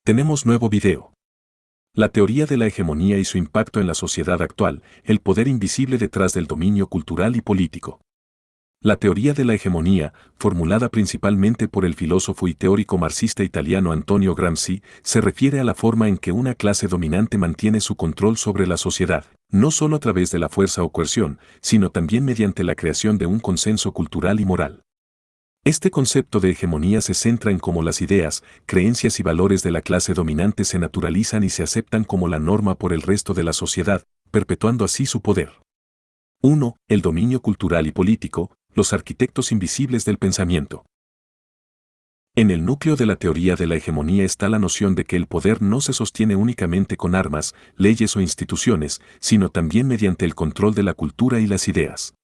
Tenemos nuevo video. La teoría de la hegemonía y su impacto en la sociedad actual, el poder invisible detrás del dominio cultural y político. La teoría de la hegemonía, formulada principalmente por el filósofo y teórico marxista italiano Antonio Gramsci, se refiere a la forma en que una clase dominante mantiene su control sobre la sociedad, no solo a través de la fuerza o coerción, sino también mediante la creación de un consenso cultural y moral. Este concepto de hegemonía se centra en cómo las ideas, creencias y valores de la clase dominante se naturalizan y se aceptan como la norma por el resto de la sociedad, perpetuando así su poder. 1. El dominio cultural y político, los arquitectos invisibles del pensamiento. En el núcleo de la teoría de la hegemonía está la noción de que el poder no se sostiene únicamente con armas, leyes o instituciones, sino también mediante el control de la cultura y las ideas.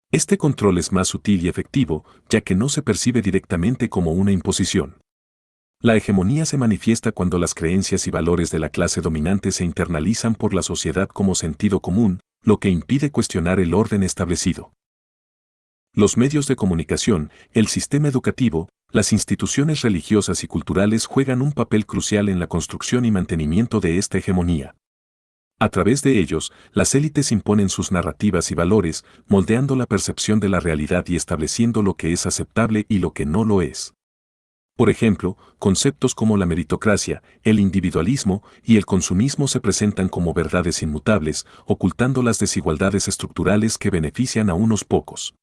Este control es más sutil y efectivo, ya que no se percibe directamente como una imposición. La hegemonía se manifiesta cuando las creencias y valores de la clase dominante se internalizan por la sociedad como sentido común, lo que impide cuestionar el orden establecido. Los medios de comunicación, el sistema educativo, las instituciones religiosas y culturales juegan un papel crucial en la construcción y mantenimiento de esta hegemonía. A través de ellos, las élites imponen sus narrativas y valores, moldeando la percepción de la realidad y estableciendo lo que es aceptable y lo que no lo es. Por ejemplo, conceptos como la meritocracia, el individualismo y el consumismo se presentan como verdades inmutables, ocultando las desigualdades estructurales que benefician a unos pocos.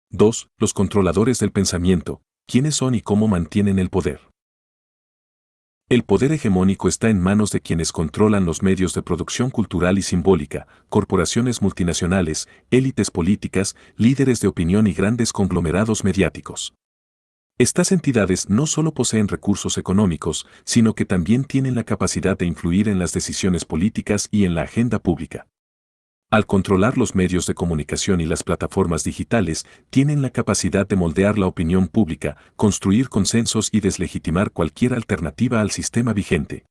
2. Los controladores del pensamiento, quiénes son y cómo mantienen el poder. El poder hegemónico está en manos de quienes controlan los medios de producción cultural y simbólica, corporaciones multinacionales, élites políticas, líderes de opinión y grandes conglomerados mediáticos. Estas entidades no solo poseen recursos económicos, sino que también tienen la capacidad de influir en las decisiones políticas y en la agenda pública. Al controlar los medios de comunicación y las plataformas digitales, tienen la capacidad de moldear la opinión pública, construir consensos y deslegitimar cualquier alternativa al sistema vigente.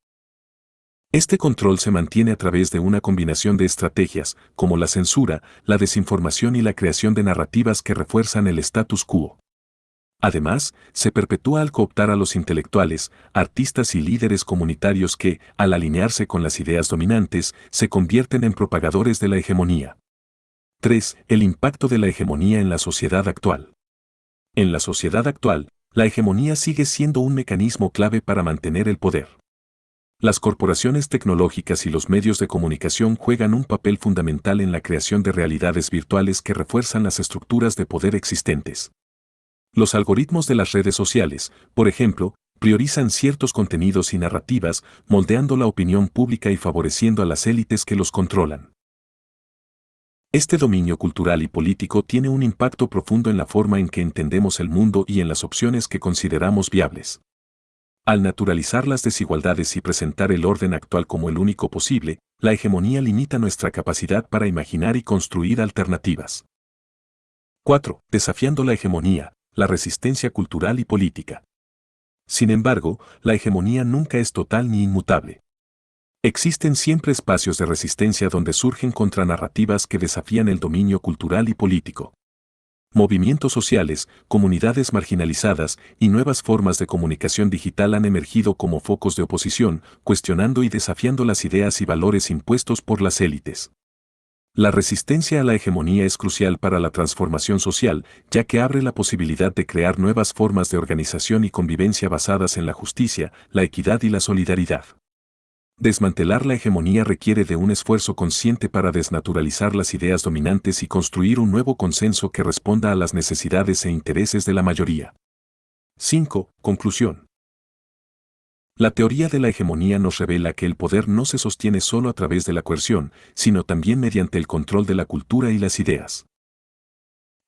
Este control se mantiene a través de una combinación de estrategias, como la censura, la desinformación y la creación de narrativas que refuerzan el status quo. Además, se perpetúa al cooptar a los intelectuales, artistas y líderes comunitarios que, al alinearse con las ideas dominantes, se convierten en propagadores de la hegemonía. 3. El impacto de la hegemonía en la sociedad actual. En la sociedad actual, la hegemonía sigue siendo un mecanismo clave para mantener el poder. Las corporaciones tecnológicas y los medios de comunicación juegan un papel fundamental en la creación de realidades virtuales que refuerzan las estructuras de poder existentes. Los algoritmos de las redes sociales, por ejemplo, priorizan ciertos contenidos y narrativas, moldeando la opinión pública y favoreciendo a las élites que los controlan. Este dominio cultural y político tiene un impacto profundo en la forma en que entendemos el mundo y en las opciones que consideramos viables. Al naturalizar las desigualdades y presentar el orden actual como el único posible, la hegemonía limita nuestra capacidad para imaginar y construir alternativas. 4. Desafiando la hegemonía. La resistencia cultural y política. Sin embargo, la hegemonía nunca es total ni inmutable. Existen siempre espacios de resistencia donde surgen contranarrativas que desafían el dominio cultural y político. Movimientos sociales, comunidades marginalizadas y nuevas formas de comunicación digital han emergido como focos de oposición, cuestionando y desafiando las ideas y valores impuestos por las élites. La resistencia a la hegemonía es crucial para la transformación social, ya que abre la posibilidad de crear nuevas formas de organización y convivencia basadas en la justicia, la equidad y la solidaridad. Desmantelar la hegemonía requiere de un esfuerzo consciente para desnaturalizar las ideas dominantes y construir un nuevo consenso que responda a las necesidades e intereses de la mayoría. 5. Conclusión. La teoría de la hegemonía nos revela que el poder no se sostiene solo a través de la coerción, sino también mediante el control de la cultura y las ideas.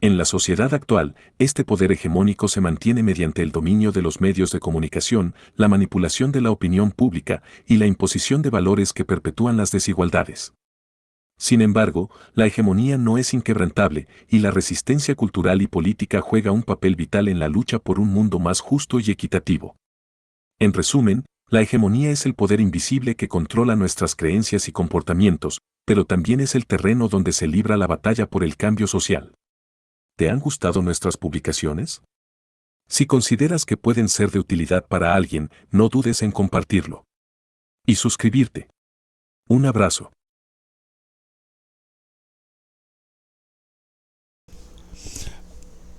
En la sociedad actual, este poder hegemónico se mantiene mediante el dominio de los medios de comunicación, la manipulación de la opinión pública y la imposición de valores que perpetúan las desigualdades. Sin embargo, la hegemonía no es inquebrantable y la resistencia cultural y política juega un papel vital en la lucha por un mundo más justo y equitativo. En resumen, la hegemonía es el poder invisible que controla nuestras creencias y comportamientos, pero también es el terreno donde se libra la batalla por el cambio social. ¿Te han gustado nuestras publicaciones? Si consideras que pueden ser de utilidad para alguien, no dudes en compartirlo. Y suscribirte. Un abrazo.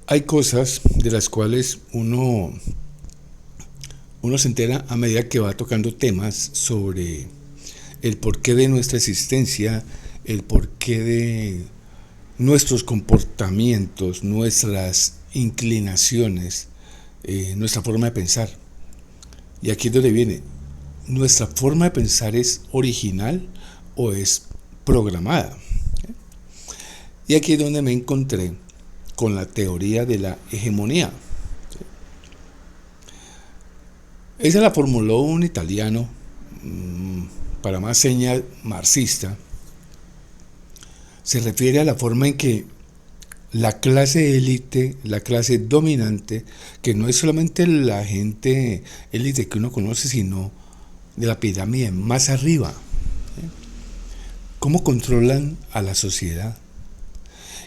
Hay cosas de las cuales uno se entera a medida que va tocando temas sobre el porqué de nuestra existencia, el porqué de nuestros comportamientos, nuestras inclinaciones, nuestra forma de pensar. Y aquí es donde viene. ¿Nuestra forma de pensar es original o es programada? Y aquí es donde me encontré con la teoría de la hegemonía. Esa la formuló un italiano, para más señas marxista. Se refiere a la forma en que la clase élite, la clase dominante, que no es solamente la gente élite que uno conoce, sino de la pirámide más arriba, cómo controlan a la sociedad.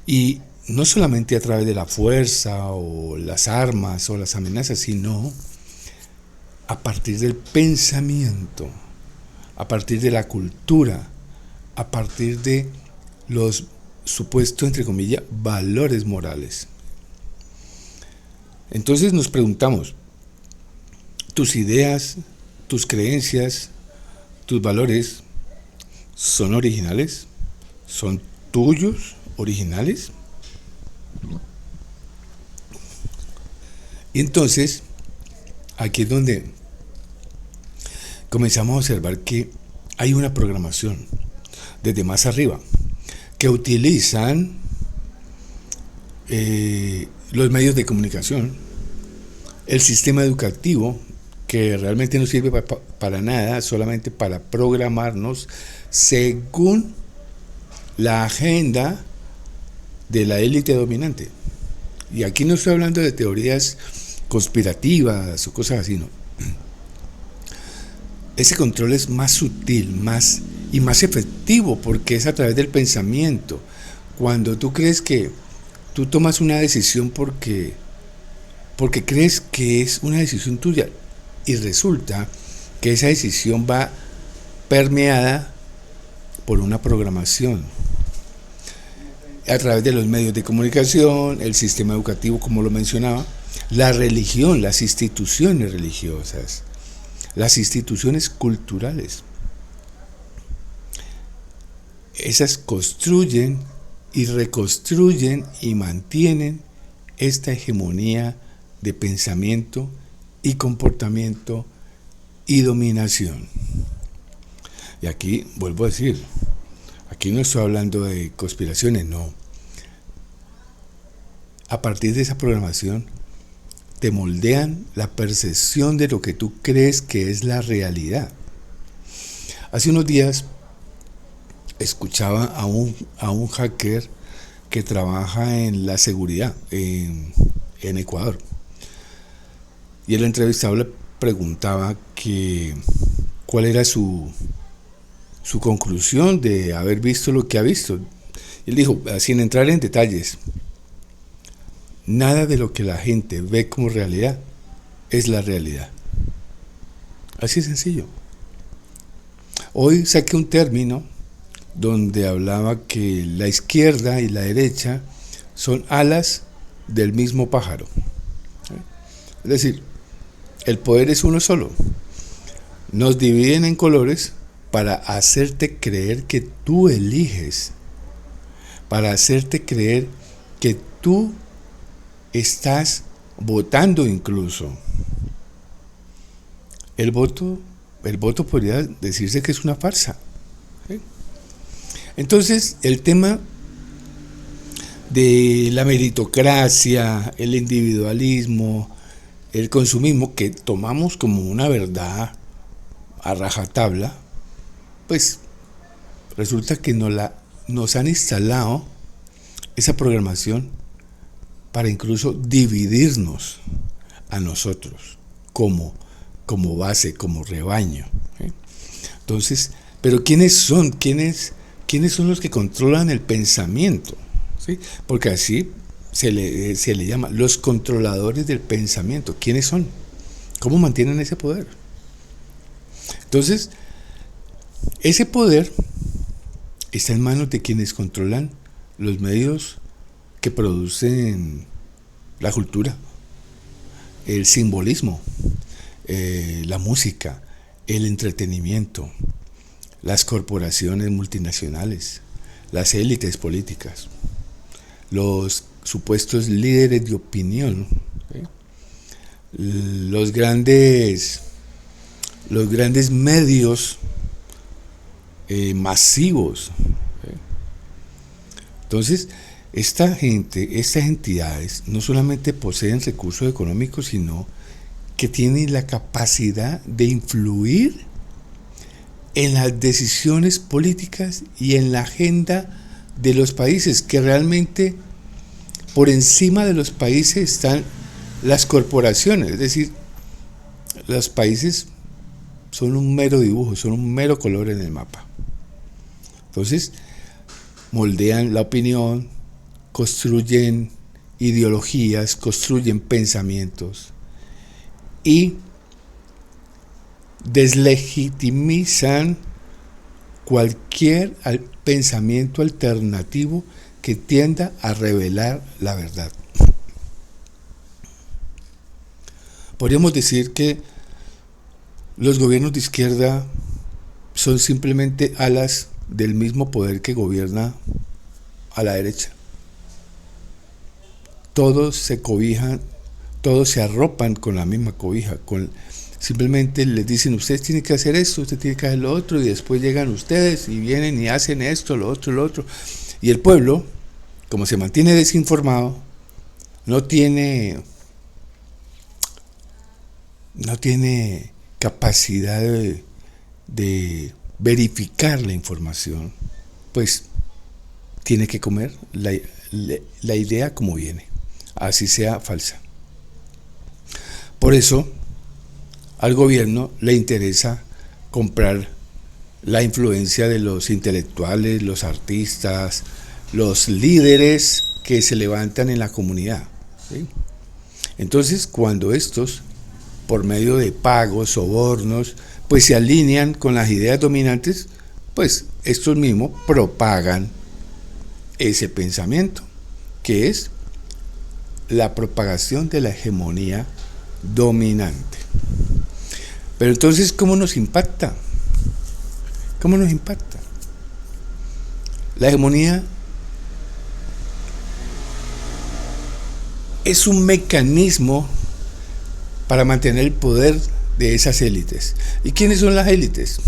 Y no solamente a través de la fuerza o las armas o las amenazas, sino a partir del pensamiento, a partir de la cultura, a partir de los supuestos, entre comillas, valores morales. Entonces nos preguntamos, ¿tus ideas, tus creencias, tus valores son originales? ¿Son tuyos, originales? Y entonces, aquí es donde comenzamos a observar que hay una programación desde más arriba que utilizan los medios de comunicación, el sistema educativo, que realmente no sirve para nada, solamente para programarnos según la agenda de la élite dominante. Y aquí no estoy hablando de teorías conspirativas o cosas así, no. Ese control es más sutil, más efectivo, porque es a través del pensamiento. Cuando tú crees que tú tomas una decisión porque crees que es una decisión tuya y resulta que esa decisión va permeada por una programación a través de los medios de comunicación, el sistema educativo, como lo mencionaba, la religión, las instituciones religiosas, las instituciones culturales. Esas construyen y reconstruyen y mantienen esta hegemonía de pensamiento y comportamiento y dominación. Y aquí vuelvo a decir, aquí no estoy hablando de conspiraciones, no. A partir de esa programación te moldean la percepción de lo que tú crees que es la realidad. Hace unos días escuchaba a un hacker que trabaja en la seguridad en Ecuador. Y el entrevistado le preguntaba que cuál era su conclusión de haber visto lo que ha visto. Él dijo, sin entrar en detalles, nada de lo que la gente ve como realidad es la realidad. Así de sencillo. Hoy saqué un término donde hablaba que la izquierda y la derecha son alas del mismo pájaro. Es decir, el poder es uno solo. Nos dividen en colores para hacerte creer que tú eliges, para hacerte creer que tú estás votando incluso. El voto podría decirse que es una farsa. ¿Sí? Entonces, el tema de la meritocracia, el individualismo, el consumismo, que tomamos como una verdad a rajatabla, pues resulta que nos han instalado esa programación para incluso dividirnos a nosotros como base, como rebaño. ¿Sí? Entonces, pero ¿quiénes son los que controlan el pensamiento? ¿Sí? Porque así se le llama los controladores del pensamiento. ¿Quiénes son? ¿Cómo mantienen ese poder? Entonces, ese poder está en manos de quienes controlan los medios que producen la cultura, el simbolismo, la música, el entretenimiento, las corporaciones multinacionales, las élites políticas, los supuestos líderes de opinión, ¿sí? los grandes medios masivos. ¿Sí? Entonces, estas entidades no solamente poseen recursos económicos, sino que tienen la capacidad de influir en las decisiones políticas y en la agenda de los países, que realmente por encima de los países están las corporaciones, es decir, los países son un mero dibujo, son un mero color en el mapa. Entonces, moldean la opinión, construyen ideologías, construyen pensamientos y deslegitimizan cualquier pensamiento alternativo que tienda a revelar la verdad. Podríamos decir que los gobiernos de izquierda son simplemente alas del mismo poder que gobierna a la derecha. Todos se cobijan, todos se arropan con la misma cobija, simplemente les dicen, usted tiene que hacer esto, usted tiene que hacer lo otro, y después llegan ustedes y vienen y hacen esto, lo otro. Y el pueblo, como se mantiene desinformado, no tiene capacidad de verificar la información, pues tiene que comer la idea como viene, así sea falsa. Por eso al gobierno le interesa comprar la influencia de los intelectuales, los artistas, los líderes que se levantan en la comunidad, ¿sí? Entonces, cuando estos, por medio de pagos, sobornos, pues se alinean con las ideas dominantes, pues estos mismos propagan ese pensamiento, que es la propagación de la hegemonía dominante. Pero entonces, ¿cómo nos impacta? ¿Cómo nos impacta? La hegemonía es un mecanismo para mantener el poder de esas élites. ¿Y quiénes son las élites?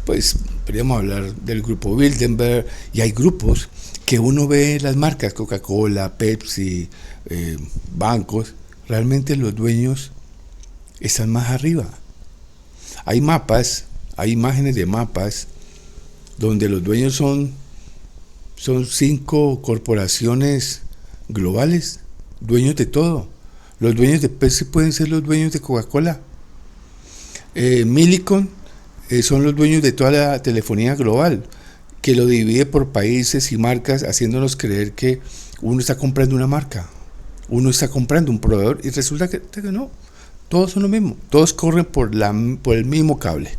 Pues podríamos hablar del grupo Bilderberg, y hay grupos que uno ve las marcas Coca-Cola, Pepsi, bancos, realmente los dueños están más arriba. Hay mapas, hay imágenes de mapas donde los dueños son 5 corporaciones globales, dueños de todo. Los dueños de Pepsi pueden ser los dueños de Coca-Cola. Millicom son los dueños de toda la telefonía global, que lo divide por países y marcas, haciéndonos creer que uno está comprando una marca, uno está comprando un proveedor, y resulta que no, todos son lo mismo, todos corren por el mismo cable.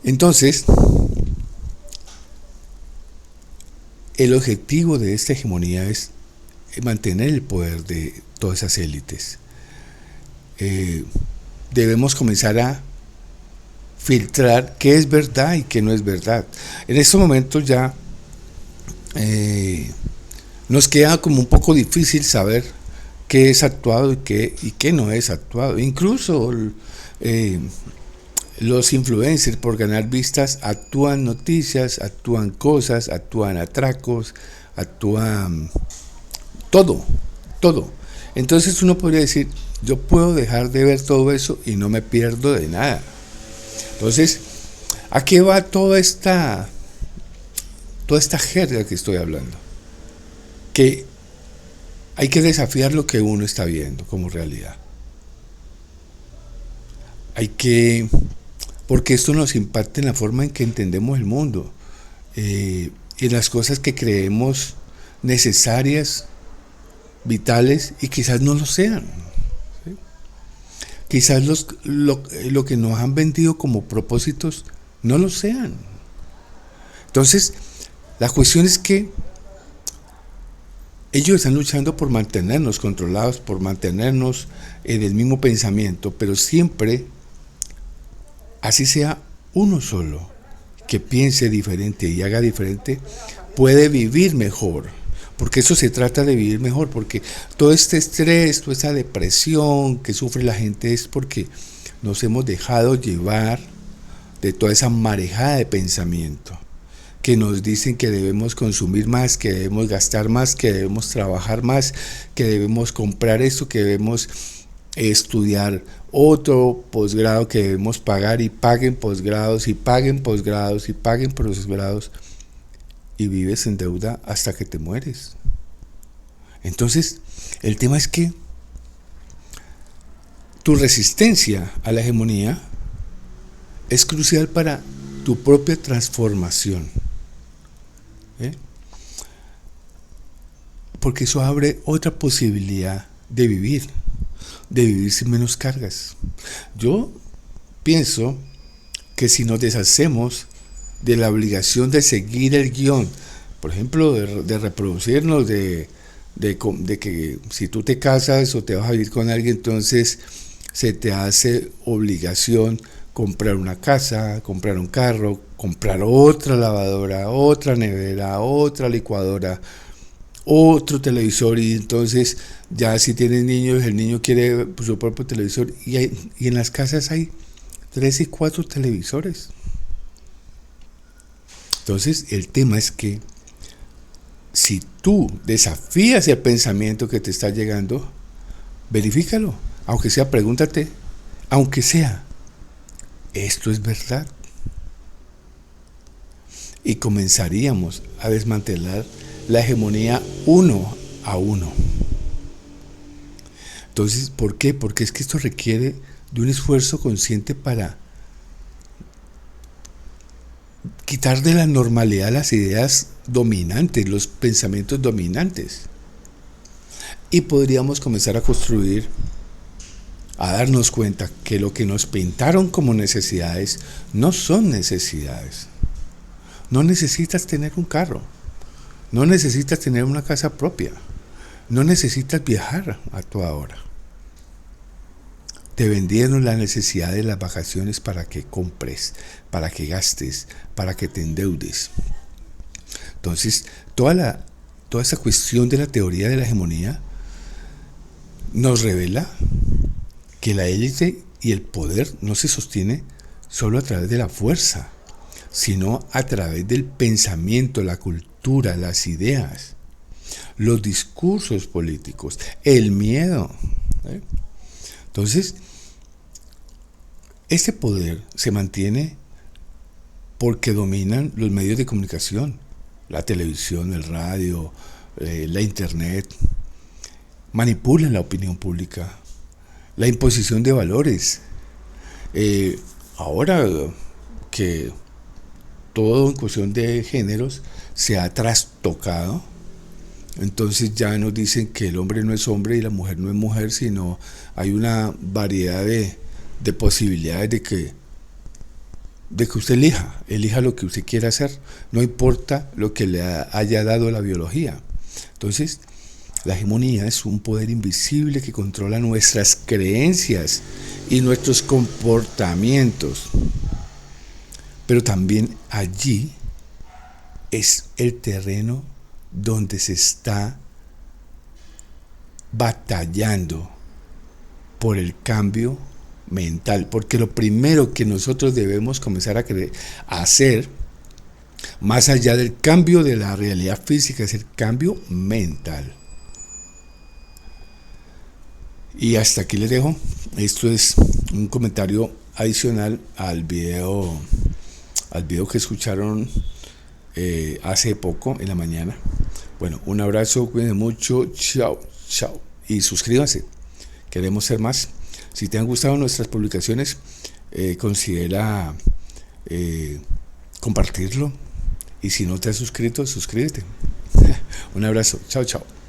Entonces, el objetivo de esta hegemonía es mantener el poder de todas esas élites. Debemos comenzar a filtrar qué es verdad y qué no es verdad. En estos momentos ya nos queda como un poco difícil saber qué es actuado y qué no es actuado. Incluso los influencers, por ganar vistas, actúan noticias, actúan cosas, actúan atracos, actúan todo. Entonces uno podría decir, yo puedo dejar de ver todo eso y no me pierdo de nada. Entonces, ¿a qué va toda esta jerga que estoy hablando? Que hay que desafiar lo que uno está viendo como realidad. Porque esto nos impacta en la forma en que entendemos el mundo, y las cosas que creemos necesarias, vitales, y quizás no lo sean. ¿Sí? Quizás lo que nos han vendido como propósitos no lo sean. Entonces, la cuestión es que ellos están luchando por mantenernos controlados, por mantenernos en el mismo pensamiento, pero siempre, así sea uno solo, que piense diferente y haga diferente, puede vivir mejor. Porque eso se trata de vivir mejor, porque todo este estrés, toda esa depresión que sufre la gente es porque nos hemos dejado llevar de toda esa marejada de pensamiento, que nos dicen que debemos consumir más, que debemos gastar más, que debemos trabajar más, que debemos comprar esto, que debemos estudiar otro posgrado, que debemos pagar y paguen posgrados y paguen posgrados y paguen posgrados, y vives en deuda hasta que te mueres. Entonces, el tema es que tu resistencia a la hegemonía es crucial para tu propia transformación. Porque eso abre otra posibilidad de vivir sin menos cargas. Yo pienso que si nos deshacemos de la obligación de seguir el guión, por ejemplo, de reproducirnos, de que si tú te casas o te vas a vivir con alguien, entonces se te hace obligación comprar una casa, comprar un carro, comprar otra lavadora, otra nevera, otra licuadora, otro televisor, y entonces ya si tienes niños, el niño quiere su propio televisor, y en las casas hay 3 y 4 televisores. Entonces el tema es que si tú desafías el pensamiento que te está llegando, verifícalo, aunque sea, pregúntate, aunque sea, ¿esto es verdad? Y comenzaríamos a desmantelar la hegemonía uno a uno. Entonces, ¿por qué? Porque es que esto requiere de un esfuerzo consciente para quitar de la normalidad las ideas dominantes, los pensamientos dominantes. Y podríamos comenzar a construir, a darnos cuenta que lo que nos pintaron como necesidades no son necesidades. No necesitas tener un carro, no necesitas tener una casa propia, no necesitas viajar a toda hora. Te vendieron la necesidad de las vacaciones para que compres, para que gastes, para que te endeudes. Entonces, toda esa cuestión de la teoría de la hegemonía nos revela que la élite y el poder no se sostiene solo a través de la fuerza, sino a través del pensamiento, la cultura, las ideas, los discursos políticos, el miedo. Entonces, este poder se mantiene porque dominan los medios de comunicación, la televisión, el radio, la internet, manipulan la opinión pública, la imposición de valores. Ahora que todo en cuestión de géneros se ha trastocado, entonces ya nos dicen que el hombre no es hombre y la mujer no es mujer, sino hay una variedad de posibilidades de que usted elija lo que usted quiera hacer, no importa lo que le haya dado la biología. Entonces, la hegemonía es un poder invisible que controla nuestras creencias y nuestros comportamientos. Pero también allí es el terreno donde se está batallando por el cambio mental, porque lo primero que nosotros debemos comenzar a hacer, más allá del cambio de la realidad física, es el cambio mental. Y hasta aquí les dejo. Esto es un comentario adicional al video que escucharon hace poco en la mañana. Bueno, un abrazo, cuídense mucho, chao, chao, y suscríbanse, queremos ser más. Si te han gustado nuestras publicaciones, considera compartirlo, y si no te has suscrito, suscríbete. Un abrazo. Chao, chao.